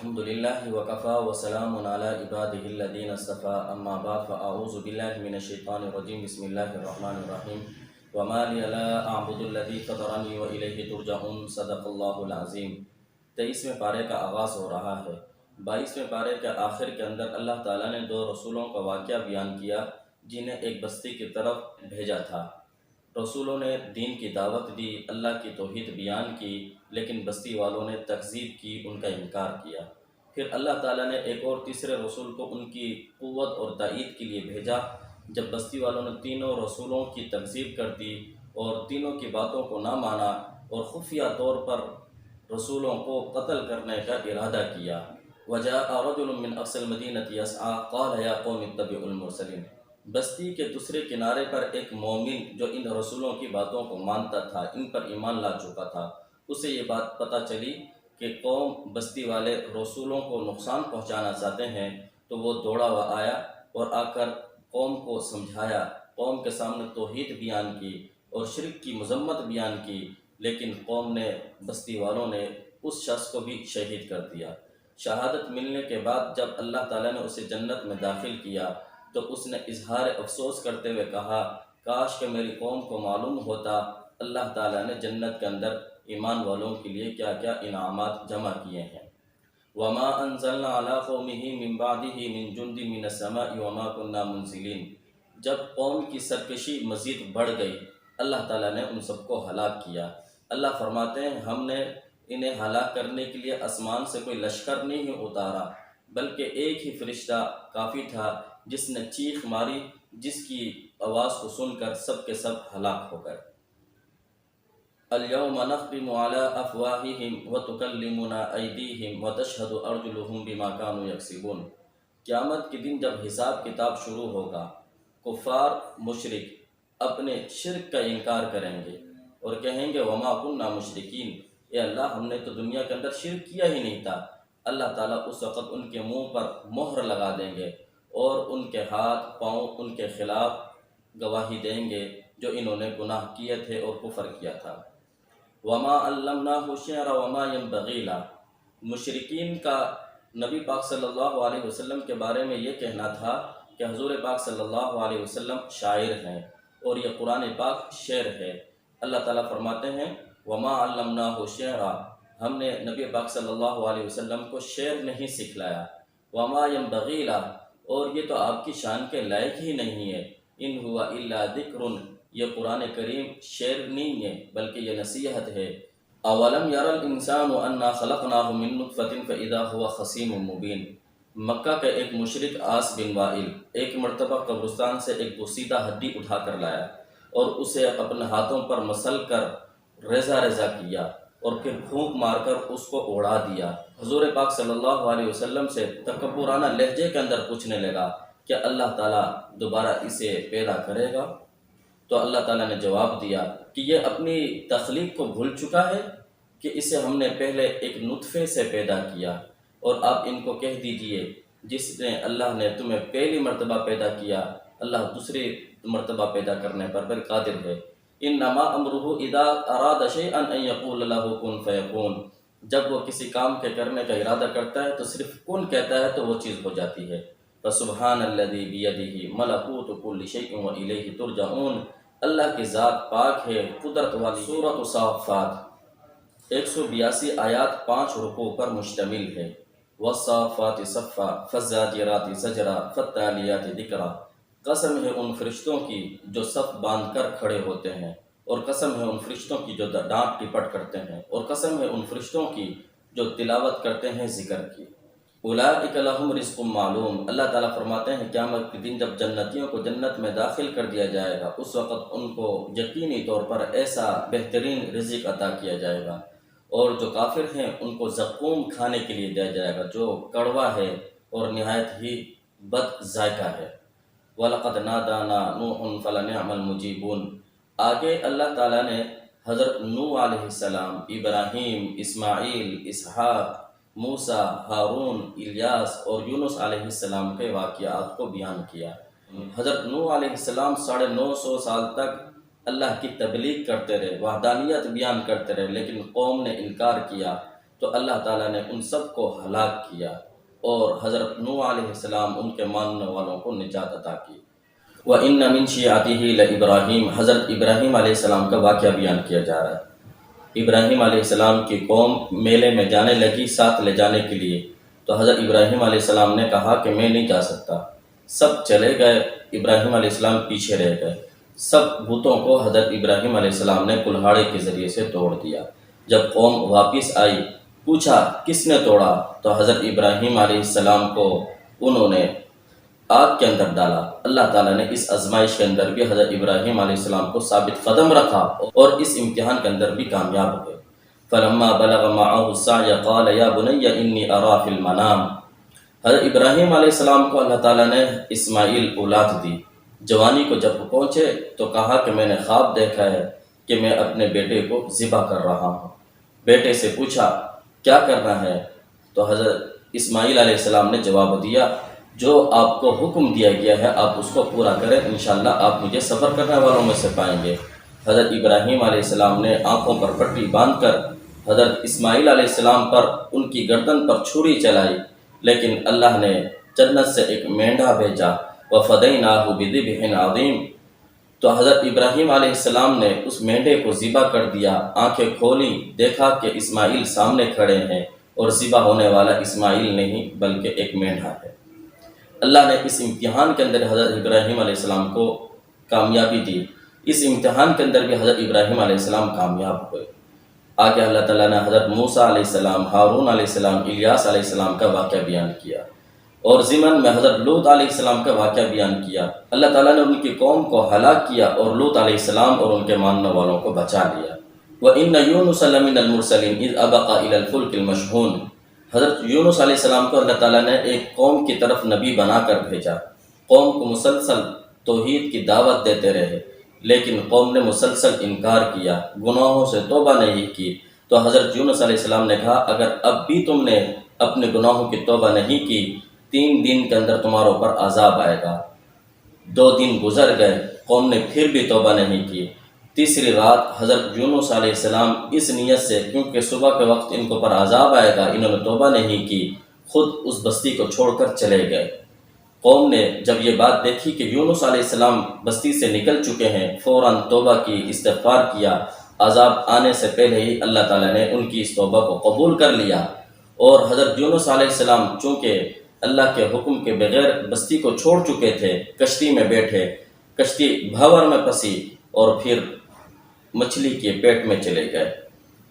الحمد لله وكفى وسلام على عباده الذين اصطفى اما بعد فاعوذ بالله من الشيطان الرجيم بسم الله الرحمن الرحيم وما لي لا اعبد الذي فطرني واليه ترجعون صدق اللہ العظیم۔ 23ویں پارے کا آغاز ہو رہا ہے۔ 22ویں پارے کے آخر کے اندر اللہ تعالیٰ نے دو رسولوں کا واقعہ بیان کیا جنہیں ایک بستی کی طرف بھیجا تھا۔ رسولوں نے دین کی دعوت دی، اللہ کی توحید بیان کی، لیکن بستی والوں نے تکذیب کی، ان کا انکار کیا۔ پھر اللہ تعالیٰ نے ایک اور تیسرے رسول کو ان کی قوت اور تائید کے لیے بھیجا۔ جب بستی والوں نے تینوں رسولوں کی تکذیب کر دی اور تینوں کی باتوں کو نہ مانا اور خفیہ طور پر رسولوں کو قتل کرنے کا ارادہ کیا، وَجَاءَ رَجُلٌ مِّنْ أَقْصَى الْمَدِينَةِ يَسْعَىٰ قَالَ يَا قَوْمِ اتَّبِعُوا الْمُرْسَلِينَ۔ بستی کے دوسرے کنارے پر ایک مومن جو ان رسولوں کی باتوں کو مانتا تھا، ان پر ایمان لا چکا تھا، اسے یہ بات پتہ چلی کہ قوم بستی والے رسولوں کو نقصان پہنچانا چاہتے ہیں، تو وہ دوڑا ہوا آیا اور آ کر قوم کو سمجھایا، قوم کے سامنے توحید بیان کی اور شرک کی مذمت بیان کی، لیکن قوم نے، بستی والوں نے اس شخص کو بھی شہید کر دیا۔ شہادت ملنے کے بعد جب اللہ تعالیٰ نے اسے جنت میں داخل کیا تو اس نے اظہار افسوس کرتے ہوئے کہا، کاش کہ میری قوم کو معلوم ہوتا اللہ تعالیٰ نے جنت کے اندر ایمان والوں کے لیے کیا کیا انعامات جمع کیے ہیں۔ وَمَا أَنزَلْنَا عَلَىٰ قَوْمِهِ مِن بَعْدِهِ مِن جُندٍ مِّنَ السَّمَاءِ وَمَا كُنَّا مُنزِلِينَ۔ جب قوم کی سرکشی مزید بڑھ گئی، اللہ تعالیٰ نے ان سب کو ہلاک کیا۔ اللہ فرماتے ہیں، ہم نے انہیں ہلاک کرنے کے لیے آسمان سے کوئی لشکر نہیں اتارا، بلکہ ایک ہی فرشتہ کافی تھا جس نے چیخ ماری، جس کی آواز کو سن کر سب کے سب ہلاک ہو گئے۔ اليوم نختم على افواههم وتكلمنا ايديهم وتشهد ارجلهم بما كانوا يكسبون۔ قیامت کے دن جب حساب کتاب شروع ہوگا، کفار مشرک اپنے شرک کا انکار کریں گے اور کہیں گے وما كنا مشرکین، اے اللہ ہم نے تو دنیا کے اندر شرک کیا ہی نہیں تھا۔ اللہ تعالیٰ اس وقت ان کے منہ پر مہر لگا دیں گے اور ان کے ہاتھ پاؤں ان کے خلاف گواہی دیں گے جو انہوں نے گناہ کیے تھے اور کفر کیا تھا۔ وما علمناه الشعر وما ينبغي له۔ مشرکین کا نبی پاک صلی اللہ علیہ وسلم کے بارے میں یہ کہنا تھا کہ حضور پاک صلی اللہ علیہ وسلم شاعر ہیں اور یہ قرآن پاک شعر ہے۔ اللہ تعالیٰ فرماتے ہیں وما علمناه الشعر، ہم نے نبی پاک صلی اللہ علیہ وسلم کو شعر نہیں سکھلایا۔ وما ينبغي له، اور یہ تو آپ کی شان کے لائق ہی نہیں ہے۔ ان هو الا ذکر، یہ قرآن کریم شعر نہیں ہے بلکہ یہ نصیحت ہے۔ اولم یر الانسان انا خلقناہ من نطفۃ فاذا هو خصیم مبین۔ مکہ کے ایک مشرک عاص بن وائل ایک مرتبہ قبرستان سے ایک بوسیدہ ہڈی اٹھا کر لایا اور اسے اپنے ہاتھوں پر مسل کر ریزہ ریزہ کیا اور پھر پھونک مار کر اس کو اڑا دیا۔ حضور پاک صلی اللہ علیہ وسلم سے تکبرانہ لہجے کے اندر پوچھنے لگا کہ اللہ تعالیٰ دوبارہ اسے پیدا کرے گا؟ تو اللہ تعالیٰ نے جواب دیا کہ یہ اپنی تخلیق کو بھول چکا ہے کہ اسے ہم نے پہلے ایک نطفے سے پیدا کیا، اور آپ ان کو کہہ دیجئے جس نے اللہ نے تمہیں پہلی مرتبہ پیدا کیا، اللہ دوسری مرتبہ پیدا کرنے پر بھی قادر ہے۔ انما امرہ اذا اراد شیئا ان یقول له کن فیکون۔ جب وہ کسی کام کے کرنے کا ارادہ کرتا ہے تو صرف کن کہتا ہے تو وہ چیز ہو جاتی ہے۔ فسبحان الذی بیدہ ملکوت کل شیء والیہ ترجعون۔ اللہ کی ذات پاک ہے، قدرت والی۔ سورۃ الصافات 182 آیات 5 رکوع پر مشتمل ہے۔ والصافات صفا فالزاجرات زجرا فالتالیات ذکرا۔ قسم ہے ان فرشتوں کی جو صف باندھ کر کھڑے ہوتے ہیں، اور قسم ہے ان فرشتوں کی جو ڈانٹ ٹپٹ کرتے ہیں، اور قسم ہے ان فرشتوں کی جو تلاوت کرتے ہیں ذکر کی۔ اولئک لہم رزق معلوم۔ اللہ تعالیٰ فرماتے ہیں قیامت کے دن جب جنتیوں کو جنت میں داخل کر دیا جائے گا، اس وقت ان کو یقینی طور پر ایسا بہترین رزق عطا کیا جائے گا، اور جو کافر ہیں ان کو زقوم کھانے کے لیے دیا جائے گا جو کڑوا ہے اور نہایت ہی بد ذائقہ ہے۔ وَلَقَدْ نَادَانَا نُوحٌ فَلَنِعْمَ الْمُجِيبُونَ۔ آگے اللہ تعالیٰ نے حضرت نوح علیہ السلام، ابراہیم، اسماعیل، اسحاق، موسیٰ، ہارون، الیاس اور یونس علیہ السلام کے واقعات کو بیان کیا۔ حضرت نوح علیہ السلام 950 سال تک اللہ کی تبلیغ کرتے رہے، وحدانیت بیان کرتے رہے، لیکن قوم نے انکار کیا۔ تو اللہ تعالیٰ نے ان سب کو ہلاک کیا اور حضرت نوح علیہ السلام ان کے ماننے والوں کو نجات عطا کی۔ وَإِنَّ مِن شِيعَتِهِ لَإِبْرَاہِيمَ، حضرت ابراہیم علیہ السلام کا واقعہ بیان کیا جا رہا ہے۔ ابراہیم علیہ السلام کی قوم میلے میں جانے لگی ساتھ لے جانے کے لیے، تو حضرت ابراہیم علیہ السلام نے کہا کہ میں نہیں جا سکتا۔ سب چلے گئے، ابراہیم علیہ السلام پیچھے رہ گئے۔ سب بتوں کو حضرت ابراہیم علیہ السلام نے کلہاڑے کے ذریعے سے توڑ دیا۔ جب قوم واپس آئی، پوچھا کس نے توڑا، تو حضرت ابراہیم علیہ السلام کو انہوں نے آگ کے اندر ڈالا۔ اللہ تعالیٰ نے اس آزمائش کے اندر بھی حضرت ابراہیم علیہ السلام کو ثابت قدم رکھا اور اس امتحان کے اندر بھی کامیاب ہوئے۔ فلما بلغ معه السعي قال يا بني اني ارى في المنام، حضرت ابراہیم علیہ السلام کو اللہ تعالیٰ نے اسماعیل اولاد دی۔ جوانی کو جب پہنچے تو کہا کہ میں نے خواب دیکھا ہے کہ میں اپنے بیٹے کو ذبح کر رہا ہوں۔ بیٹے سے پوچھا کیا کرنا ہے، تو حضرت اسماعیل علیہ السلام نے جواب دیا جو آپ کو حکم دیا گیا ہے آپ اس کو پورا کریں، انشاءاللہ آپ مجھے صبر کرنے والوں میں سے پائیں گے۔ حضرت ابراہیم علیہ السلام نے آنکھوں پر پٹی باندھ کر حضرت اسماعیل علیہ السلام پر ان کی گردن پر چھری چلائی، لیکن اللہ نے جنت سے ایک مینڈھا بھیجا، وَفَدَيْنَاهُ بِذِبْحٍ عَظِيمٍ، تو حضرت ابراہیم علیہ السلام نے اس مینڈھے کو ذبح کر دیا۔ آنکھیں کھولی، دیکھا کہ اسماعیل سامنے کھڑے ہیں اور ذبح ہونے والا اسماعیل نہیں بلکہ ایک مینڈھا ہے۔ اللہ نے اس امتحان کے اندر حضرت ابراہیم علیہ السلام کو کامیابی دی۔ اس امتحان کے اندر بھی حضرت ابراہیم علیہ السلام کامیاب ہوئے۔ آگے اللہ تعالیٰ نے حضرت موسیٰ علیہ السلام، ہارون علیہ السلام، الیاس علیہ السلام کا واقعہ بیان کیا، اور ضمن میں حضرت لوط علیہ السلام کا واقعہ بیان کیا۔ اللہ تعالیٰ نے ان کی قوم کو ہلاک کیا اور لوط علیہ السلام اور ان کے ماننے والوں کو بچا لیا۔ وَإِنَّ يُونُسَ لَمِنَ الْمُرْسَلِينَ إِذْ أَبَقَ إِلَى الْفُلْكِ الْمَشْحُونِ، حضرت یونس علیہ السلام کو اللہ تعالیٰ نے ایک قوم کی طرف نبی بنا کر بھیجا۔ قوم کو مسلسل توحید کی دعوت دیتے رہے، لیکن قوم نے مسلسل انکار کیا، گناہوں سے توبہ نہیں کی۔ تو حضرت یونس علیہ السلام نے کہا اگر اب بھی تم نے اپنے گناہوں کی توبہ نہیں کی، 3 دن کے اندر تمہارے اوپر عذاب آئے گا۔ 2 دن گزر گئے، قوم نے پھر بھی توبہ نہیں کی۔ تیسری رات حضرت یونس علیہ السلام اس نیت سے، کیونکہ صبح کے وقت ان کو پر عذاب آئے گا، انہوں نے توبہ نہیں کی، خود اس بستی کو چھوڑ کر چلے گئے۔ قوم نے جب یہ بات دیکھی کہ یونس علیہ السلام بستی سے نکل چکے ہیں، فوراً توبہ کی، استغفار کیا۔ عذاب آنے سے پہلے ہی اللہ تعالیٰ نے ان کی اس توبہ کو قبول کر لیا، اور حضرت یونس علیہ السلام چونکہ اللہ کے حکم کے بغیر بستی کو چھوڑ چکے تھے، کشتی میں بیٹھے، کشتی بھنور میں پھنسی اور پھر مچھلی کے پیٹ میں چلے گئے۔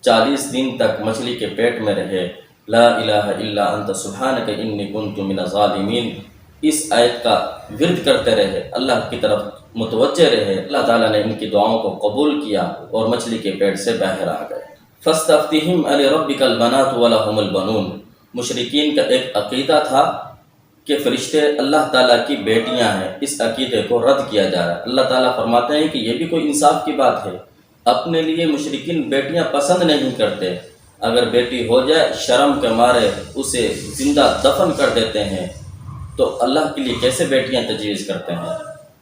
40 دن تک مچھلی کے پیٹ میں رہے۔ لا الہ الا انت سبحانک انی کنت من الظالمین، اس آیت کا ورد کرتے رہے، اللہ کی طرف متوجہ رہے۔ اللہ تعالیٰ نے ان کی دعاؤں کو قبول کیا اور مچھلی کے پیٹ سے باہر آ گئے۔ فاستفتہم لربک البنات ولہم البنون، مشرکین کا ایک عقیدہ تھا کہ فرشتے اللہ تعالیٰ کی بیٹیاں ہیں، اس عقیدے کو رد کیا جا رہا ہے۔ اللہ تعالیٰ فرماتے ہیں کہ یہ بھی کوئی انصاف کی بات ہے، اپنے لیے مشرکین بیٹیاں پسند نہیں کرتے، اگر بیٹی ہو جائے شرم کے مارے اسے زندہ دفن کر دیتے ہیں، تو اللہ کے لیے کیسے بیٹیاں تجویز کرتے ہیں؟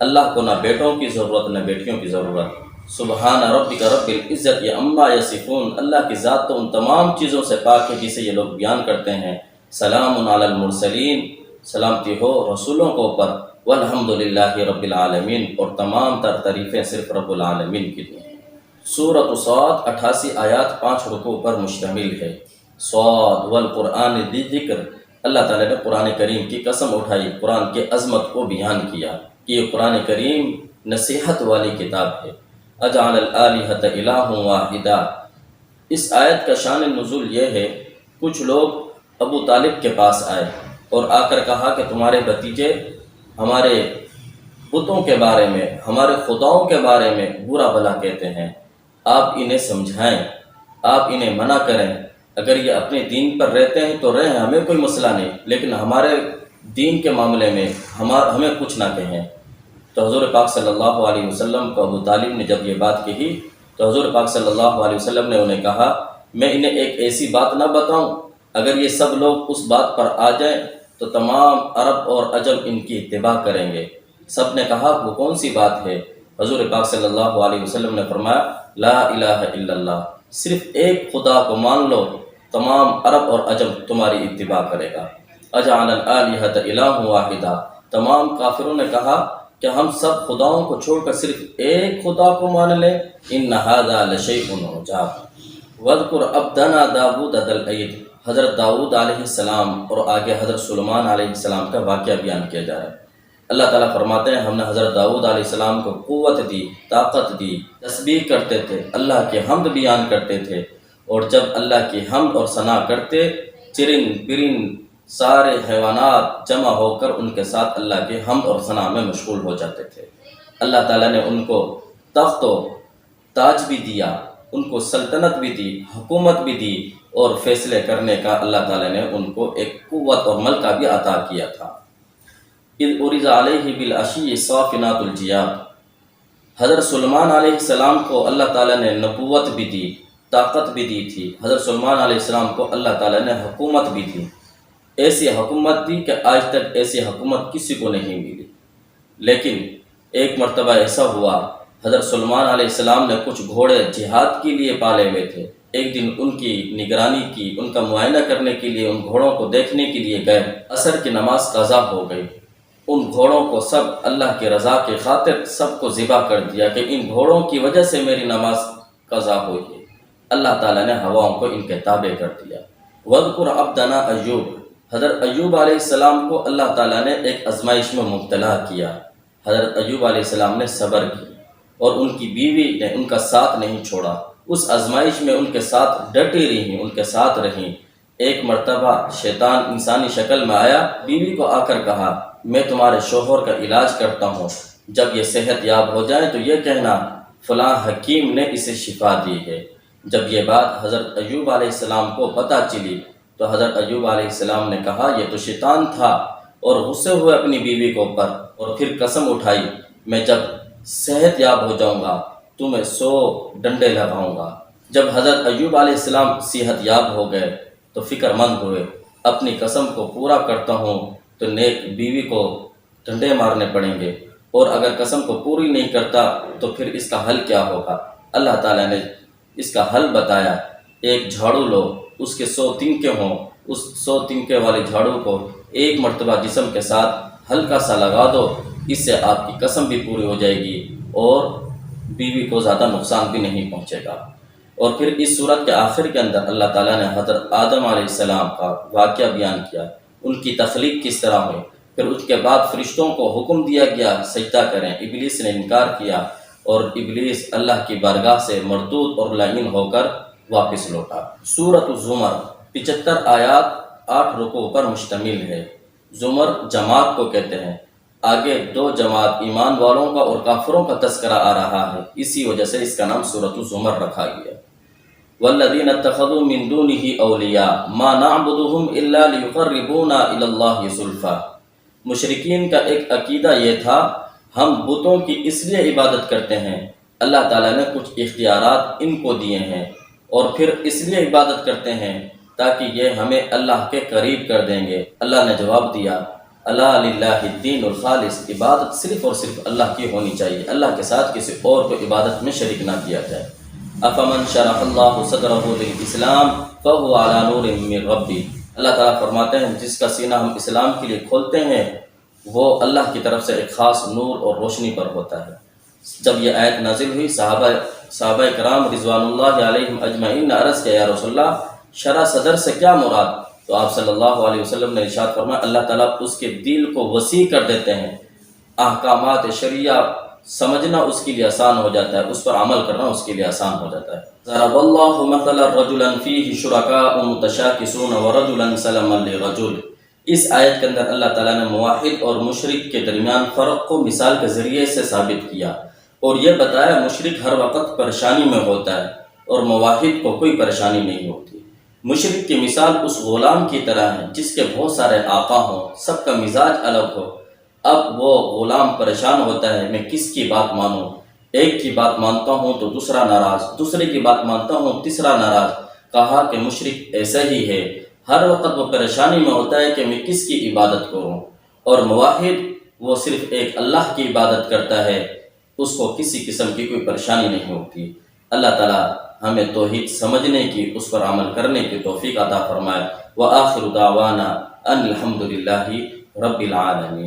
اللہ کو نہ بیٹوں کی ضرورت نہ بیٹیوں کی ضرورت۔ سبحان ربک رب العزت عما یصفون، اللہ کی ذات تو ان تمام چیزوں سے پاک ہے جسے یہ لوگ بیان کرتے ہیں۔ سلام علی المرسلین، سلامتی ہو رسولوں کو اوپر، والحمد للہ رب العالمین، اور تمام تر تعریفیں صرف رب العالمین کی ہیں۔ سورۃ صاد 88 آیات 5 رکوع پر مشتمل ہے۔ صاد والقرآن ذی ذکر، اللہ تعالیٰ نے قرآن کریم کی قسم اٹھائی، قرآن کی عظمت کو بیان کیا کہ یہ قرآن کریم نصیحت والی کتاب ہے۔ اجعل الآلہۃ الہ واحدہ، اس آیت کا شان نزول یہ ہے، کچھ لوگ ابو طالب کے پاس آئے اور آ کر کہا کہ تمہارے بھتیجے ہمارے بتوں کے بارے میں، ہمارے خداؤں کے بارے میں برا بھلا کہتے ہیں، آپ انہیں سمجھائیں، آپ انہیں منع کریں، اگر یہ اپنے دین پر رہتے ہیں تو رہیں، ہمیں کوئی مسئلہ نہیں، لیکن ہمارے دین کے معاملے میں ہمیں کچھ نہ کہیں۔ تو حضور پاک صلی اللہ علیہ وسلم کو ابو طالب نے جب یہ بات کہی تو حضور پاک صلی اللہ علیہ وسلم نے انہیں کہا میں انہیں ایک ایسی بات نہ بتاؤں، اگر یہ سب لوگ اس بات پر آ جائیں تو تمام عرب اور عجم ان کی اتباع کریں گے۔ سب نے کہا وہ کون سی بات ہے؟ حضور پاک صلی اللہ علیہ وسلم نے فرمایا لا الہ الا اللہ، صرف ایک خدا کو مان لو، تمام عرب اور عجم تمہاری اتباع کرے گا۔ اجعل الآلہۃ الہ واحدہ، تمام کافروں نے کہا کہ ہم سب خداؤں کو چھوڑ کر صرف ایک خدا کو مان لیں، ان ھذا لشیء عجاب۔ واذکر عبدنا داؤد ذا الایید، حضرت داؤد علیہ السلام اور آگے حضرت سلیمان علیہ السلام کا واقعہ بیان کیا جا رہا ہے۔ اللہ تعالیٰ فرماتے ہیں ہم نے حضرت داؤد علیہ السلام کو قوت دی، طاقت دی، تسبیح کرتے تھے، اللہ کی حمد بیان کرتے تھے، اور جب اللہ کی حمد اور ثنا کرتے، چرند پرند سارے حیوانات جمع ہو کر ان کے ساتھ اللہ کی حمد اور ثنا میں مشغول ہو جاتے تھے۔ اللہ تعالیٰ نے ان کو تخت و تاج بھی دیا، ان کو سلطنت بھی دی، حکومت بھی دی، اور فیصلے کرنے کا اللہ تعالیٰ نے ان کو ایک قوت اور ملکہ بھی عطا کیا تھا۔ اذ عرض علیہ بالعشی صافنات الجیاد، حضرت سلیمان علیہ السلام کو اللہ تعالیٰ نے نبوت بھی دی، طاقت بھی دی تھی۔ حضرت سلیمان علیہ السلام کو اللہ تعالیٰ نے حکومت بھی دی، ایسی حکومت دی کہ آج تک ایسی حکومت کسی کو نہیں ملی۔ لیکن ایک مرتبہ ایسا ہوا، حضرت سلیمان علیہ السلام نے کچھ گھوڑے جہاد کے لیے پالے ہوئے تھے۔ ایک دن ان کی نگرانی کی، ان کا معائنہ کرنے کے لیے ان گھوڑوں کو دیکھنے کے لیے گئے۔ عصر کی نماز قضا ہو گئی، ان گھوڑوں کو سب اللہ کی رضا کی خاطر سب کو ذبح کر دیا کہ ان گھوڑوں کی وجہ سے میری نماز قضا ہوئی ہے۔ اللہ تعالیٰ نے ہواؤں کو ان کے تابع کر دیا۔ وَاذْكُرْ عَبْدَنَا ایوب، حضرت ایوب علیہ السلام کو اللہ تعالیٰ نے ایک آزمائش میں مبتلا کیا۔ حضرت ایوب علیہ السلام نے صبر کی اور ان کی بیوی نے ان کا ساتھ نہیں چھوڑا، اس آزمائش میں ان کے ساتھ ڈٹی رہیں، ان کے ساتھ رہیں۔ ایک مرتبہ شیطان انسانی شکل میں آیا، بیوی کو آ کر کہا میں تمہارے شوہر کا علاج کرتا ہوں، جب یہ صحت یاب ہو جائے تو یہ کہنا فلاں حکیم نے اسے شفا دی ہے۔ جب یہ بات حضرت ایوب علیہ السلام کو پتہ چلی تو حضرت ایوب علیہ السلام نے کہا یہ تو شیطان تھا، اور غصے ہوئے اپنی بیوی کے اوپر، اور پھر قسم اٹھائی میں جب صحت یاب ہو جاؤں گا تمہیں 100 ڈنڈے لگاؤں گا۔ جب حضرت ایوب علیہ السلام صحت یاب ہو گئے تو فکر مند ہوئے، اپنی قسم کو پورا کرتا ہوں تو نیک بیوی کو ڈنڈے مارنے پڑیں گے، اور اگر قسم کو پوری نہیں کرتا تو پھر اس کا حل کیا ہوگا؟ اللہ تعالیٰ نے اس کا حل بتایا، ایک جھاڑو لو، اس کے 100 تنکے ہوں، اس 100 تنکے والے جھاڑو کو ایک مرتبہ جسم کے ساتھ ہلکا سا لگا دو، اس سے آپ کی قسم بھی پوری ہو جائے گی اور بیوی کو زیادہ نقصان بھی نہیں پہنچے گا۔ اور پھر اس صورت کے آخر کے اندر اللہ تعالیٰ نے حضرت آدم علیہ السلام کا واقعہ بیان کیا، ان کی تخلیق کس طرح ہوئی۔ پھر اس کے بعد فرشتوں کو حکم دیا گیا سجدہ کریں، ابلیس نے انکار کیا اور ابلیس اللہ کی بارگاہ سے مردود اور لعین ہو کر واپس لوٹا۔ سورۃ الزمر 75 آیات 8 رکوع پر مشتمل ہے۔ زمر جماعت کو کہتے ہیں، آگے 2 جماعت ایمان والوں کا اور کافروں کا تذکرہ آ رہا ہے، اسی وجہ سے اس کا نام سورۃ الزمر رکھا گیا۔ والذین اتخذوا من دونه اولیاء ما نعبدهم الا لیقربونا الی اللہ زلفی، مشرکین کا ایک عقیدہ یہ تھا ہم بتوں کی اس لیے عبادت کرتے ہیں، اللہ تعالیٰ نے کچھ اختیارات ان کو دیے ہیں، اور پھر اس لیے عبادت کرتے ہیں تاکہ یہ ہمیں اللہ کے قریب کر دیں گے۔ اللہ نے جواب دیا الا للہ الدین الخالص، عبادت صرف اور صرف اللہ کی ہونی چاہیے، اللہ کے ساتھ کسی اور کو عبادت میں شریک نہ کیا جائے۔ افمن شرح اللہ صدرہ للاسلام فہو علی نور من ربی، اللہ تعالیٰ فرماتے ہیں جس کا سینہ ہم اسلام کے لیے کھولتے ہیں وہ اللہ کی طرف سے ایک خاص نور اور روشنی پر ہوتا ہے۔ جب یہ آیت نازل ہوئی صحابہ کرام رضوان اللہ علیہم اجمعین نے عرض کیا یا رسول اللہ شرح صدر سے کیا مراد؟ تو آپ صلی اللہ علیہ وسلم نے ارشاد فرمایا اللہ تعالیٰ اس کے دل کو وسیع کر دیتے ہیں، احکامات شریعہ سمجھنا اس کے لیے آسان ہو جاتا ہے، اس پر عمل کرنا اس کے لیے آسان ہو جاتا ہے۔ ضرب اللہ مثلا رجلا فیہ شرکاء متشاکسون ورجلا سلما لرجل، اس آیت کے اندر اللہ تعالیٰ نے موحد اور مشرک کے درمیان فرق کو مثال کے ذریعے سے ثابت کیا، اور یہ بتایا مشرک ہر وقت پریشانی میں ہوتا ہے اور موحد کو کوئی پریشانی نہیں ہوتی۔ مشرک کی مثال اس غلام کی طرح ہے جس کے بہت سارے آقا ہوں، سب کا مزاج الگ ہو، اب وہ غلام پریشان ہوتا ہے میں کس کی بات مانوں، ایک کی بات مانتا ہوں تو دوسرا ناراض، دوسرے کی بات مانتا ہوں تیسرا ناراض۔ کہا کہ مشرک ایسا ہی ہے، ہر وقت وہ پریشانی میں ہوتا ہے کہ میں کس کی عبادت کروں، اور موحد وہ صرف ایک اللہ کی عبادت کرتا ہے، اس کو کسی قسم کی کوئی پریشانی نہیں ہوتی۔ اللہ تعالی ہمیں توحید سمجھنے کی، اس پر عمل کرنے کی توفیق عطا فرمائے۔ وآخر دعوانا ان الحمد للہ رب العالمین۔